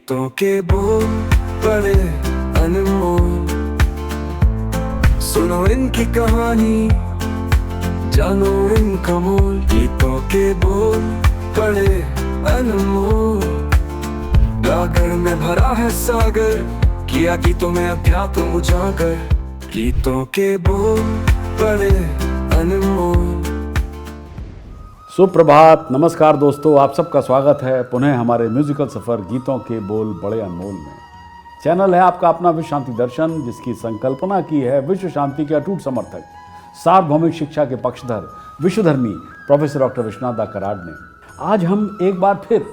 गीतों के बोल बड़े अनमोल, सुनो इनकी कहानी, जानो इनका मोल। गीतों के बोल बड़े अनमोल, गागर में भरा है सागर, किया गीतों में अध्यात्म उजागर। गीतों के बोल बड़े अनमोल। सुप्रभात, नमस्कार दोस्तों, आप सबका स्वागत है पुनः हमारे म्यूजिकल सफ़र गीतों के बोल बड़े अनमोल में। चैनल है आपका अपना विश्व शांति दर्शन, जिसकी संकल्पना की है विश्व शांति के अटूट समर्थक, सार्वभौमिक शिक्षा के पक्षधर, विश्वधर्मी प्रोफेसर डॉक्टर विश्वनाथ दा कराड़ ने। आज हम एक बार फिर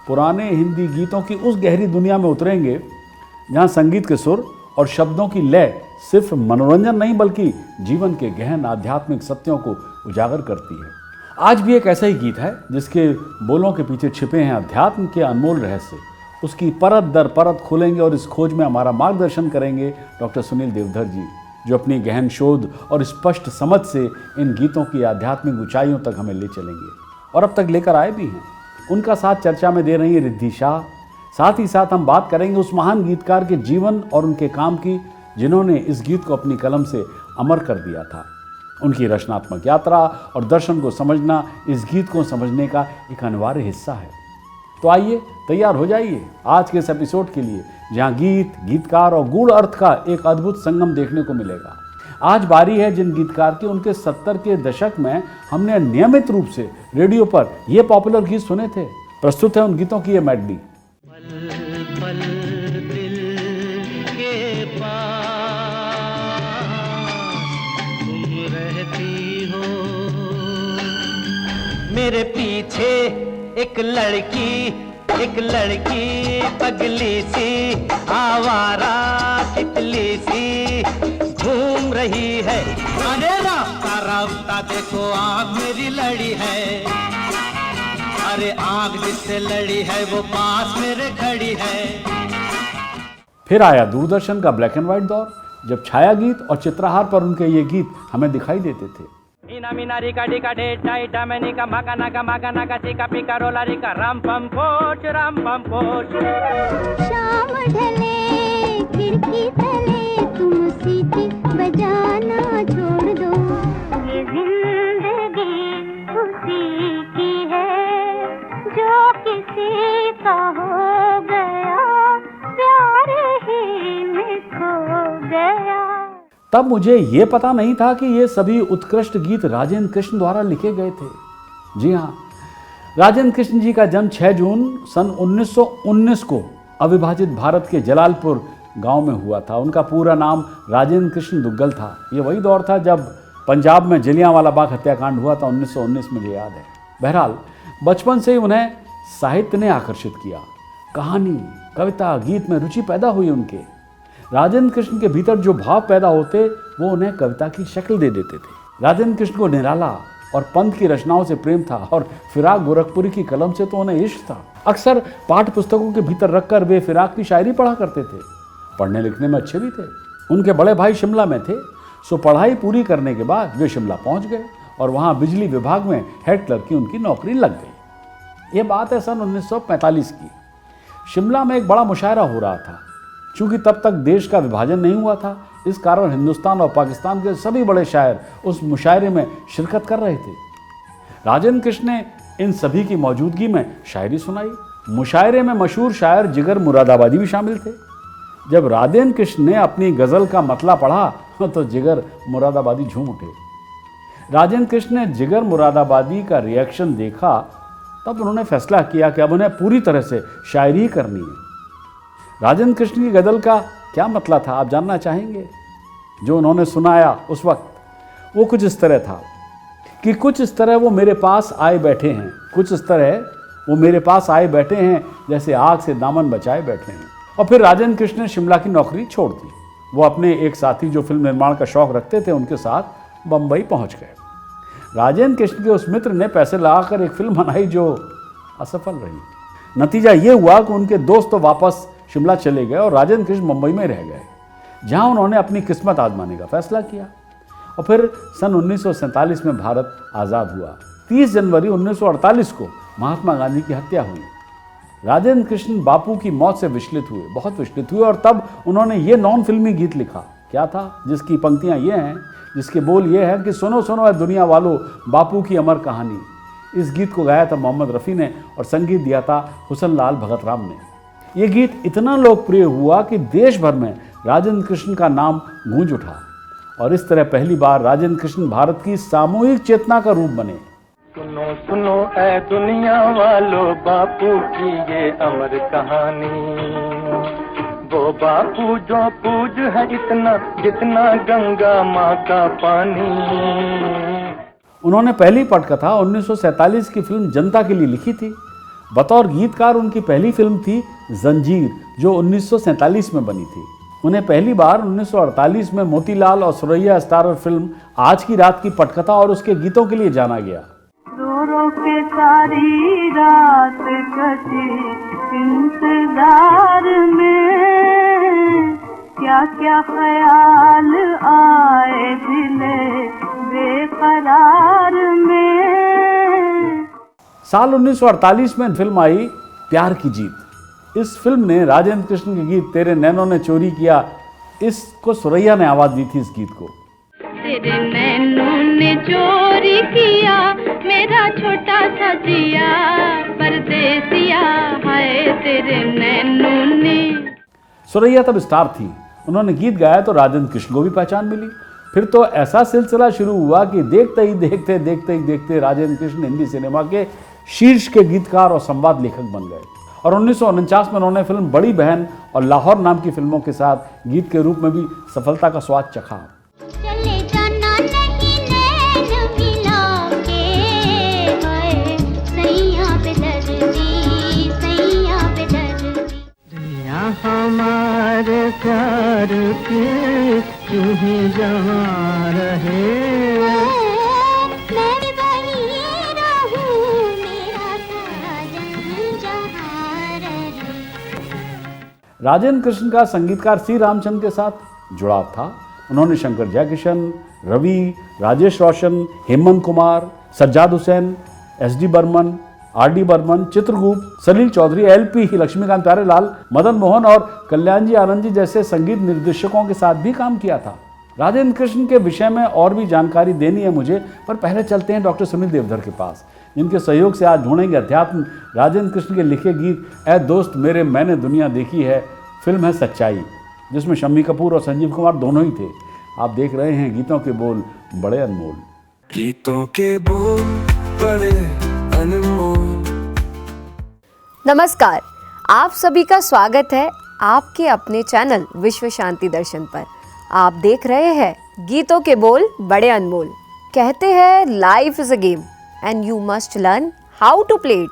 पुराने हिंदी गीतों की उस गहरी दुनिया में उतरेंगे जहाँ संगीत के सुर और शब्दों की लय सिर्फ मनोरंजन नहीं बल्कि जीवन के गहन आध्यात्मिक सत्यों को उजागर करती है। आज भी एक ऐसा ही गीत है जिसके बोलों के पीछे छिपे हैं अध्यात्म के अनमोल रहस्य। उसकी परत दर परत खोलेंगे और इस खोज में हमारा मार्गदर्शन करेंगे डॉक्टर सुनील देवधर जी, जो अपनी गहन शोध और स्पष्ट समझ से इन गीतों की आध्यात्मिक ऊंचाइयों तक हमें ले चलेंगे और अब तक लेकर आए भी हैं। उनका साथ चर्चा में दे रही है रिद्धि शाह। साथ ही साथ हम बात करेंगे उस महान गीतकार के जीवन और उनके काम की, जिन्होंने इस गीत को अपनी कलम से अमर कर दिया था। उनकी रचनात्मक यात्रा और दर्शन को समझना इस गीत को समझने का एक अनिवार्य हिस्सा है। तो आइए तैयार हो जाइए आज के इस एपिसोड के लिए, जहां गीत, गीतकार और गूढ़ अर्थ का एक अद्भुत संगम देखने को मिलेगा। आज बारी है जिन गीतकार की उनके 70 के दशक में हमने नियमित रूप से रेडियो पर ये पॉपुलर गीत सुने थे। प्रस्तुत है उन गीतों की ये मेडली। मेरे पीछे एक लड़की पगली सी, आवारा तितली सी घूम रही है। अरे रास्ता देखो, आँख मेरी लड़ी है। अरे आँख जिससे लड़ी है वो पास मेरे खड़ी है। फिर आया दूरदर्शन का ब्लैक एंड व्हाइट दौर, जब छाया गीत और चित्रहार पर उनके ये गीत हमें दिखाई देते थे। मीना मीना रिका डिका डे टाई डामेनी का मागा नागा चिका पिका रोला रिका राम पम पोच शाम ढले खिड़की तले तुम सीटी बजाना छोड़ दो। ये जिंदगी उसी की है जो किसी का हो गया, प्यार ही में खो गया। तब मुझे ये पता नहीं था कि ये सभी उत्कृष्ट गीत राजेंद्र कृष्ण द्वारा लिखे गए थे। जी हाँ, राजेंद्र कृष्ण जी का जन्म 6 जून सन 1919 को अविभाजित भारत के जलालपुर गांव में हुआ था। उनका पूरा नाम राजेंद्र कृष्ण दुग्गल था। ये वही दौर था जब पंजाब में जलियांवाला बाग हत्याकांड हुआ था 1919 में, मुझे याद है। बहरहाल बचपन से ही उन्हें साहित्य ने आकर्षित किया। कहानी, कविता, गीत में रुचि पैदा हुई उनके। राजेंद्र कृष्ण के भीतर जो भाव पैदा होते वो उन्हें कविता की शक्ल दे देते थे। राजेंद्र कृष्ण को निराला और पंत की रचनाओं से प्रेम था और फिराक गोरखपुरी की कलम से तो उन्हें इश्क था। अक्सर पाठ्य पुस्तकों के भीतर रखकर वे फिराक की शायरी पढ़ा करते थे। पढ़ने लिखने में अच्छे भी थे। उनके बड़े भाई शिमला में थे, सो पढ़ाई पूरी करने के बाद वे शिमला पहुंच गए और वहां बिजली विभाग में हेड क्लर्क की उनकी नौकरी लग गई। ये बात है सन 1945 की। शिमला में एक बड़ा मुशायरा हो रहा था। चूंकि तब तक देश का विभाजन नहीं हुआ था, इस कारण हिंदुस्तान और पाकिस्तान के सभी बड़े शायर उस मुशायरे में शिरकत कर रहे थे। राजेंद्र कृष्ण ने इन सभी की मौजूदगी में शायरी सुनाई। मुशायरे में मशहूर शायर जिगर मुरादाबादी भी शामिल थे। जब राजेंद्र कृष्ण ने अपनी गज़ल का मतला पढ़ा तो जिगर मुरादाबादी झूम उठे। राजेंद्र कृष्ण ने जिगर मुरादाबादी का रिएक्शन देखा, तब उन्होंने फैसला किया कि अब उन्हें पूरी तरह से शायरी ही करनी है। राजेंद्र कृष्ण की गज़ल का क्या मतलब था, आप जानना चाहेंगे? जो उन्होंने सुनाया उस वक्त वो कुछ इस तरह था कि कुछ इस तरह वो मेरे पास आए बैठे हैं, कुछ इस तरह वो मेरे पास आए बैठे हैं जैसे आग से दामन बचाए बैठे हैं। और फिर राजेंद्र कृष्ण ने शिमला की नौकरी छोड़ दी। वो अपने एक साथी जो फिल्म निर्माण का शौक रखते थे उनके साथ बम्बई पहुंच गए। राजेंद्र कृष्ण के उस मित्र ने पैसे लगाकर एक फिल्म बनाई जो असफल रही। नतीजा ये हुआ कि उनके दोस्त तो वापस शिमला चले गए और राजेंद्र कृष्ण मुंबई में रह गए, जहां उन्होंने अपनी किस्मत आजमाने का फैसला किया। और फिर सन 1947 में भारत आज़ाद हुआ। 30 जनवरी 1948 को महात्मा गांधी की हत्या हुई। राजेंद्र कृष्ण बापू की मौत से विचलित हुए, बहुत विचलित हुए, और तब उन्होंने ये नॉन फिल्मी गीत लिखा। क्या था? जिसकी पंक्तियां ये हैं, जिसके बोल ये हैं कि सुनो सुनो है दुनिया वालों, बापू की अमर कहानी। इस गीत को गाया था मोहम्मद रफ़ी ने और संगीत दिया था हुसन लाल भगत राम ने। ये गीत इतना लोकप्रिय हुआ कि देश भर में राजेंद्र कृष्ण का नाम गूंज उठा, और इस तरह पहली बार राजेंद्र कृष्ण भारत की सामूहिक चेतना का रूप बने। सुनो सुनो ऐ दुनिया वालों, बापू की ये अमर कहानी। वो बापू जो पूज है इतना, जितना गंगा माँ का पानी। उन्होंने पहली पटकथा 1947 की फिल्म जनता के लिए लिखी थी। बतौर गीतकार उनकी पहली फिल्म थी जंजीर, जो 1947 में बनी थी। उन्हें पहली बार 1948 में मोतीलाल और सुरैया स्टारर फिल्म आज की रात की पटकथा और उसके गीतों के लिए जाना गया। रो रो के सारी रात कटी इंतजार में, क्या क्या ख्याल आए दिले बेकरार में। साल 1948 में फिल्म आई प्यार की जीत। इस फिल्म ने राजेंद्र कृष्ण के गीत तेरे नैनों ने चोरी किया, इसको सुरैया ने आवाज दी थी। इस गीत को तेरे नैनों ने चोरी किया मेरा छोटा सा जिया, परदेसिया हाय तेरे नैनों ने। सुरैया तब स्टार थी, उन्होंने गीत गाया तो राजेंद्र कृष्ण को भी पहचान मिली। फिर तो ऐसा सिलसिला शुरू हुआ कि देखते ही देखते राजेंद्र कृष्ण हिंदी सिनेमा के शीर्ष के गीतकार और संवाद लेखक बन गए। और 1949 में उन्होंने फिल्म बड़ी बहन और लाहौर नाम की फिल्मों के साथ गीत के रूप में भी सफलता का स्वाद चखा। चले जाना नहीं नैन मिला के, हाय सैया पे दर्दी। दुनिया हमारे प्यार के यूं ही जहाँ रहे। मैं भी वही रहूं, मेरा साजन जहाँ रहे। राजेंद्र कृष्ण का संगीतकार सी रामचंद्र के साथ जुड़ाव था। उन्होंने शंकर जयकिशन, रवि, राजेश रोशन, हेमंत कुमार, सज्जाद हुसैन, एस.डी. बर्मन, आर.डी. बर्मन, चित्रगुप्त, सलील चौधरी, एल.पी. लक्ष्मीकांत प्यारेलाल, मदन मोहन और कल्याण जी आनंद जी जैसे संगीत निर्देशकों के साथ भी काम किया था। राजेंद्र कृष्ण के विषय में और भी जानकारी देनी है मुझे, पर पहले चलते हैं डॉक्टर सुनील देवधर के पास, जिनके सहयोग से आज ढूंढेंगे अध्यात्म राजेंद्र कृष्ण के लिखे गीत ऐ दोस्त मेरे मैंने दुनिया देखी है। फिल्म है सच्चाई, जिसमें शम्मी कपूर और संजीव कुमार दोनों ही थे। आप देख रहे हैं गीतों के बोल बड़े अनमोल। गीतों के बोल बड़े अनमोल। नमस्कार, आप सभी का स्वागत है आपके अपने चैनल विश्व शांति दर्शन पर। आप देख रहे हैं गीतों के बोल बड़े अनमोल। कहते हैं life is a game and you must learn how to play it.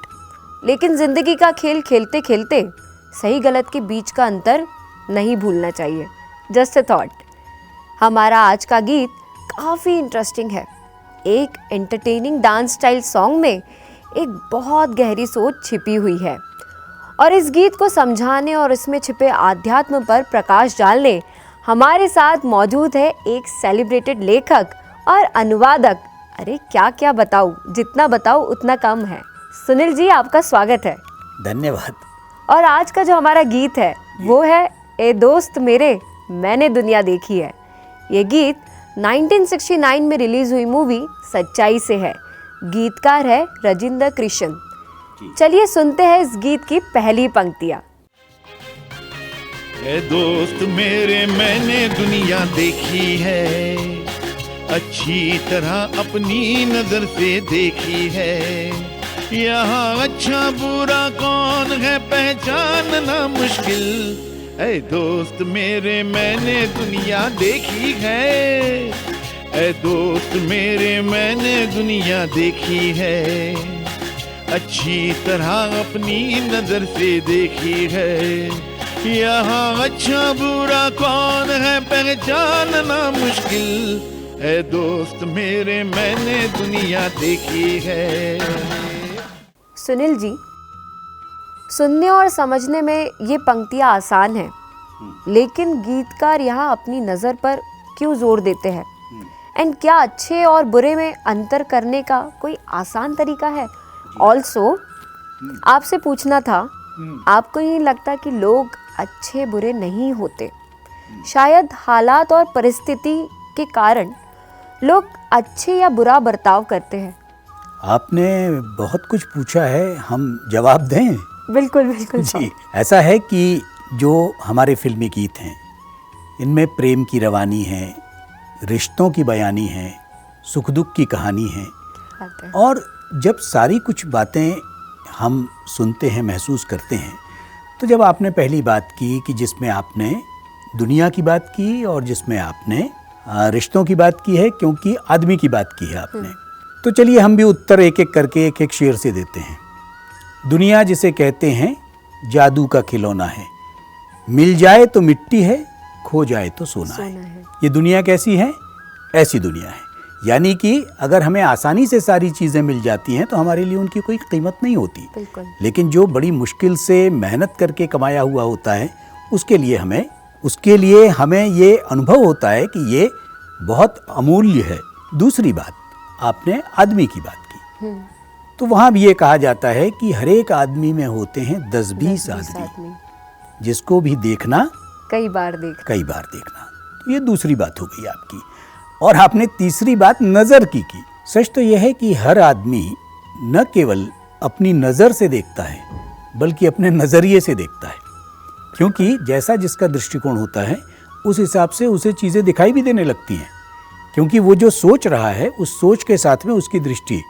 लेकिन जिंदगी का खेल खेलते खेलते सही गलत के बीच का अंतर नहीं भूलना चाहिए। Just a thought. हमारा आज का गीत काफ़ी इंटरेस्टिंग है। एक एंटरटेनिंग डांस स्टाइल सॉन्ग में एक बहुत गहरी सोच छिपी हुई है, और इस गीत को समझाने और इसमें छिपे आध्यात्म पर प्रकाश डालने हमारे साथ मौजूद है एक सेलिब्रेटेड लेखक और अनुवादक। अरे क्या क्या बताऊँ, जितना बताऊँ उतना कम है। सुनील जी, आपका स्वागत है। धन्यवाद। और आज का जो हमारा गीत है वो है ए दोस्त मेरे मैंने दुनिया देखी है। ये गीत 1969 में रिलीज हुई मूवी सच्चाई से है। गीतकार है राजेंद्र कृष्ण। चलिए सुनते हैं इस गीत की पहली पंक्तियां। ए दोस्त मेरे मैंने दुनिया देखी है, अच्छी तरह अपनी नजर से देखी है। यहाँ अच्छा बुरा कौन है पहचानना मुश्किल। ऐ दोस्त मेरे मैंने दुनिया देखी है, ऐ दोस्त मेरे मैंने दुनिया देखी है, अच्छी तरह अपनी नजर से देखी है। यहाँ अच्छा बुरा कौन है पहचानना मुश्किल। ऐ दोस्त मेरे मैंने दुनिया देखी है। सुनील जी, सुनने और समझने में ये पंक्तियाँ आसान हैं, लेकिन गीतकार यहाँ अपनी नज़र पर क्यों जोर देते हैं? एंड क्या अच्छे और बुरे में अंतर करने का कोई आसान तरीका है? ऑल्सो आपसे पूछना था आपको नहीं लगता कि लोग अच्छे बुरे नहीं होते? शायद हालात और परिस्थिति के कारण लोग अच्छे या बुरा बर्ताव करते हैं। आपने बहुत कुछ पूछा है, हम जवाब दें? बिल्कुल बिल्कुल जी, ऐसा है कि जो हमारे फिल्मी गीत हैं इनमें प्रेम की रवानी है, रिश्तों की बयानी है, सुख दुख की कहानी है। और जब सारी कुछ बातें हम सुनते हैं, महसूस करते हैं, तो जब आपने पहली बात की कि जिसमें आपने दुनिया की बात की और जिसमें आपने रिश्तों की बात की है, क्योंकि आदमी की बात की है आपने, तो चलिए हम भी उत्तर एक एक करके एक एक शेर से देते हैं। दुनिया जिसे कहते हैं जादू का खिलौना है, मिल जाए तो मिट्टी है, खो जाए तो सोना है। ये दुनिया कैसी है? ऐसी दुनिया है, यानी कि अगर हमें आसानी से सारी चीज़ें मिल जाती हैं तो हमारे लिए उनकी कोई कीमत नहीं होती। लेकिन जो बड़ी मुश्किल से मेहनत करके कमाया हुआ होता है उसके लिए हमें ये अनुभव होता है कि ये बहुत अमूल्य है। दूसरी बात, आपने आदमी की बात की, तो वहाँ भी ये कहा जाता है कि हर एक आदमी में होते हैं 10-20 आदमी, जिसको भी देखना कई बार देखना। तो ये दूसरी बात हो गई आपकी। और आपने तीसरी बात नज़र की। सच तो यह है कि हर आदमी न केवल अपनी नज़र से देखता है बल्कि अपने नज़रिए से देखता है, क्योंकि जैसा जिसका दृष्टिकोण होता है उस हिसाब से उसे चीज़ें दिखाई भी देने लगती हैं, क्योंकि वो जो सोच रहा है उस सोच के साथ में उसकी दृष्टि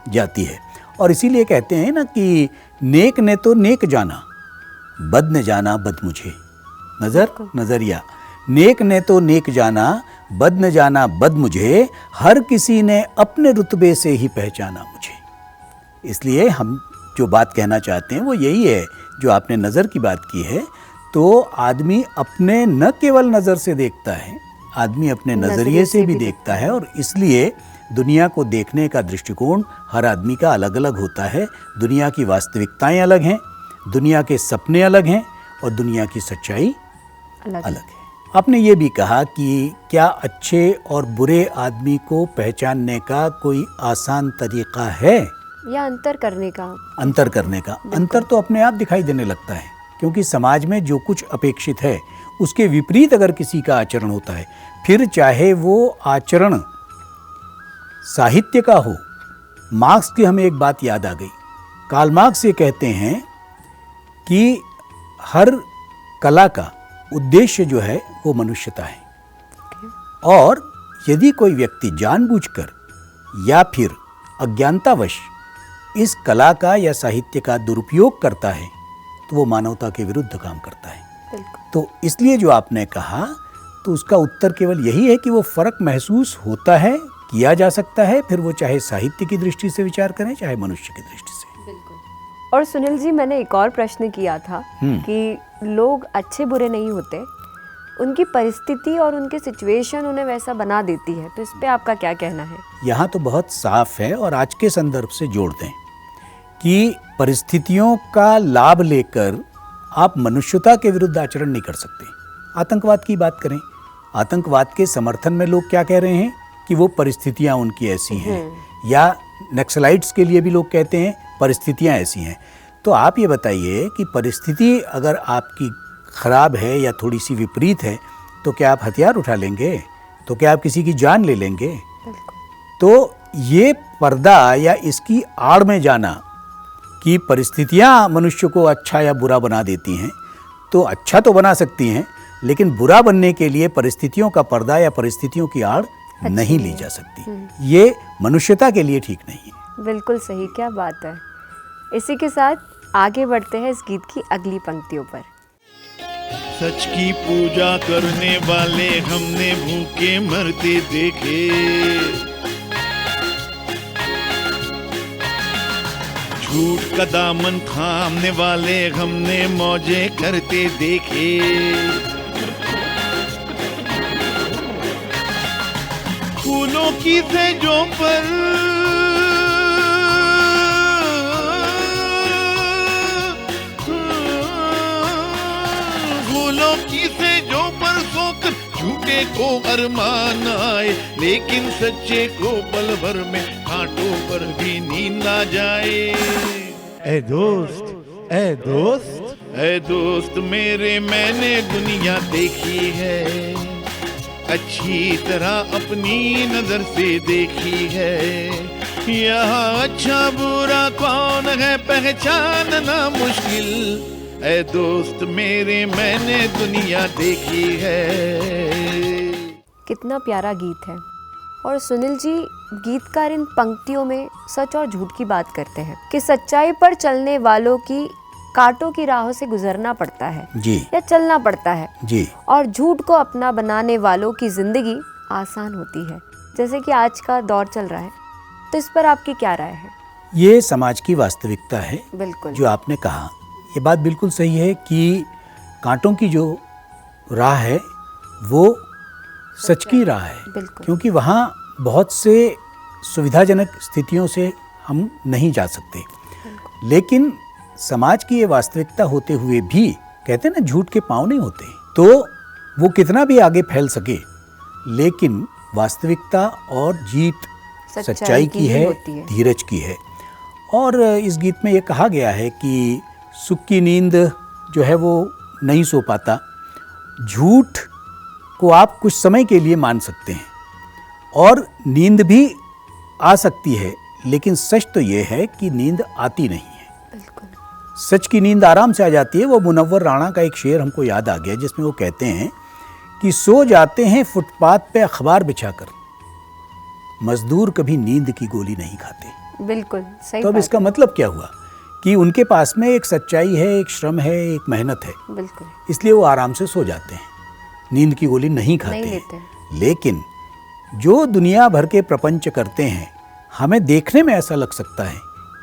जाती है। और इसीलिए कहते हैं ना कि नेक ने तो नेक जाना, बद ने जाना बद मुझे। नज़रिया, नेक ने तो नेक जाना, बद न जाना बद मुझे, हर किसी ने अपने रुतबे से ही पहचाना मुझे। इसलिए हम जो बात कहना चाहते हैं वो यही है, जो आपने नज़र की बात की है, तो आदमी अपने न केवल नज़र से देखता है, आदमी अपने नज़रिए से भी देखता है। और इसलिए दुनिया को देखने का दृष्टिकोण हर आदमी का अलग अलग होता है। दुनिया की वास्तविकताएं अलग हैं, दुनिया के सपने अलग हैं और दुनिया की सच्चाई अलग है। आपने ये भी कहा कि क्या अच्छे और बुरे आदमी को पहचानने का कोई आसान तरीका है या अंतर करने का? अंतर तो अपने आप दिखाई देने लगता है, क्योंकि समाज में जो कुछ अपेक्षित है उसके विपरीत अगर किसी का आचरण होता है, फिर चाहे वो आचरण साहित्य का हो। मार्क्स की हमें एक बात याद आ गई। कार्ल मार्क्स ये कहते हैं कि हर कला का उद्देश्य जो है वो मनुष्यता है, और यदि कोई व्यक्ति जानबूझकर या फिर अज्ञानतावश इस कला का या साहित्य का दुरुपयोग करता है तो वो मानवता के विरुद्ध काम करता है। तो इसलिए जो आपने कहा, तो उसका उत्तर केवल यही है कि वो फर्क महसूस होता है, किया जा सकता है, फिर वो चाहे साहित्य की दृष्टि से विचार करें चाहे मनुष्य की दृष्टि से। और सुनील जी, मैंने एक और प्रश्न किया था कि लोग अच्छे बुरे नहीं होते, उनकी परिस्थिति और उनकी सिचुएशन उन्हें वैसा बना देती है, तो इस पे आपका क्या कहना है? यहाँ तो बहुत साफ है और आज के संदर्भ से जोड़ दें कि परिस्थितियों का लाभ लेकर आप मनुष्यता के विरुद्ध आचरण नहीं कर सकते। आतंकवाद की बात करें, आतंकवाद के समर्थन में लोग क्या कह रहे हैं कि वो परिस्थितियां उनकी ऐसी हैं, या नक्सलाइट्स के लिए भी लोग कहते हैं परिस्थितियां ऐसी हैं। तो आप ये बताइए कि परिस्थिति अगर आपकी खराब है या थोड़ी सी विपरीत है तो क्या आप हथियार उठा लेंगे? तो क्या आप किसी की जान ले लेंगे? तो ये पर्दा या इसकी आड़ में जाना कि परिस्थितियां मनुष्य को अच्छा या बुरा बना देती हैं, तो अच्छा तो बना सकती हैं, लेकिन बुरा बनने के लिए परिस्थितियों का पर्दा या परिस्थितियों की आड़ नहीं ली जा सकती। ये मनुष्यता के लिए ठीक नहीं है। बिल्कुल सही, क्या बात है। इसी के साथ आगे बढ़ते हैं इस गीत की अगली पंक्तियों पर। सच की पूजा करने वाले हमने भूखे मरते देखे, झूठ का दामन थामने वाले हमने मौजे करते देखे। फूलों की सेजों पर फूलों की सेजों पर सोकर झूठे को अरमान आए, लेकिन सच्चे को पल भर में कांटों पर भी नींद आ जाए। ऐ दोस्त मेरे मैंने दुनिया देखी है, अच्छी तरह अपनी नजर से देखी है। यहाँ अच्छा बुरा कौन है पहचानना मुश्किल, ऐ दोस्त मेरे मैंने दुनिया देखी है। कितना प्यारा गीत है। और सुनील जी, गीतकार इन पंक्तियों में सच और झूठ की बात करते हैं कि सच्चाई पर चलने वालों की कांटों की राहों से गुजरना पड़ता है जी, या चलना पड़ता है जी, और झूठ को अपना बनाने वालों की जिंदगी आसान होती है, जैसे कि आज का दौर चल रहा है। तो इस पर आपकी क्या राय है? ये समाज की वास्तविकता है। बिल्कुल जो आपने कहा ये बात बिल्कुल सही है कि कांटों की जो राह है वो सच की राह है, बिल्कुल। क्योंकि वहाँ बहुत से सुविधाजनक स्थितियों से हम नहीं जा सकते। लेकिन समाज की ये वास्तविकता होते हुए भी कहते हैं ना, झूठ के पाँव नहीं होते, तो वो कितना भी आगे फैल सके, लेकिन वास्तविकता और जीत सच्चाई की है, धीरज की है। और इस गीत में ये कहा गया है कि सुख की नींद जो है वो नहीं सो पाता। झूठ को आप कुछ समय के लिए मान सकते हैं और नींद भी आ सकती है, लेकिन सच तो ये है कि नींद आती नहीं है। बिल्कुल। सच की नींद आराम से आ जाती है। वो मुनव्वर राणा का एक शेर हमको याद आ गया, जिसमें वो कहते हैं कि सो जाते हैं फुटपाथ पे अखबार बिछाकर, मजदूर कभी नींद की गोली नहीं खाते। बिल्कुल सही। तो अब इसका मतलब क्या हुआ कि उनके पास में एक सच्चाई है, एक श्रम है, एक मेहनत है, बिल्कुल, इसलिए वो आराम से सो जाते हैं, नींद की गोली नहीं खाते नहीं हैं। लेते। लेकिन जो दुनिया भर के प्रपंच करते हैं, हमें देखने में ऐसा लग सकता है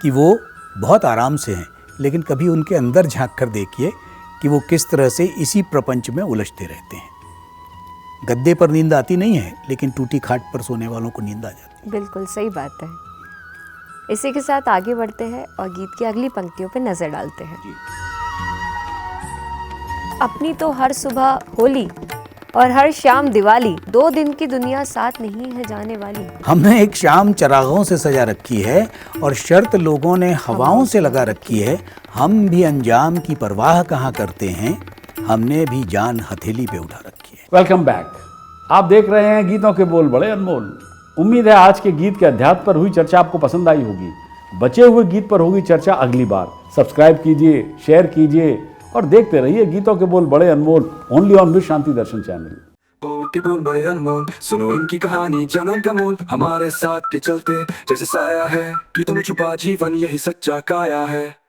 कि वो बहुत आराम से हैं, लेकिन कभी उनके अंदर झांक कर देखिए कि वो किस तरह से इसी प्रपंच में उलझते रहते हैं। गद्दे पर नींद आती नहीं है, लेकिन टूटी खाट पर सोने वालों को नींद आ जाती है। बिल्कुल सही बात है। इसी के साथ आगे बढ़ते हैं और गीत की अगली पंक्तियों पर नजर डालते हैं। अपनी तो हर सुबह होली और हर शाम दिवाली, 2 दिन की दुनिया साथ नहीं है जाने वाली। हमने एक शाम चरागों से सजा रखी है और शर्त लोगों ने हवाओं से लगा रखी है। हम भी अंजाम की परवाह कहाँ करते हैं, हमने भी जान हथेली पे उठा रखी है। Welcome back. आप देख रहे हैं गीतों के बोल बड़े अनमोल। उम्मीद है आज के गीत के अध्यात्म पर हुई चर्चा आपको पसंद आई होगी। बचे हुए गीत पर होगी चर्चा अगली बार। सब्सक्राइब कीजिए, शेयर कीजिए और देखते रहिए गीतों के बोल बड़े अनमोल, ओनली ऑन विश्व शांति दर्शन चैनल। के बोल बड़े अनमोल, सुनो इनकी कहानी जनन का मोल। हमारे साथ के चलते जैसे साया है कि तुम छुपा जीवन, यही सच्चा काया है।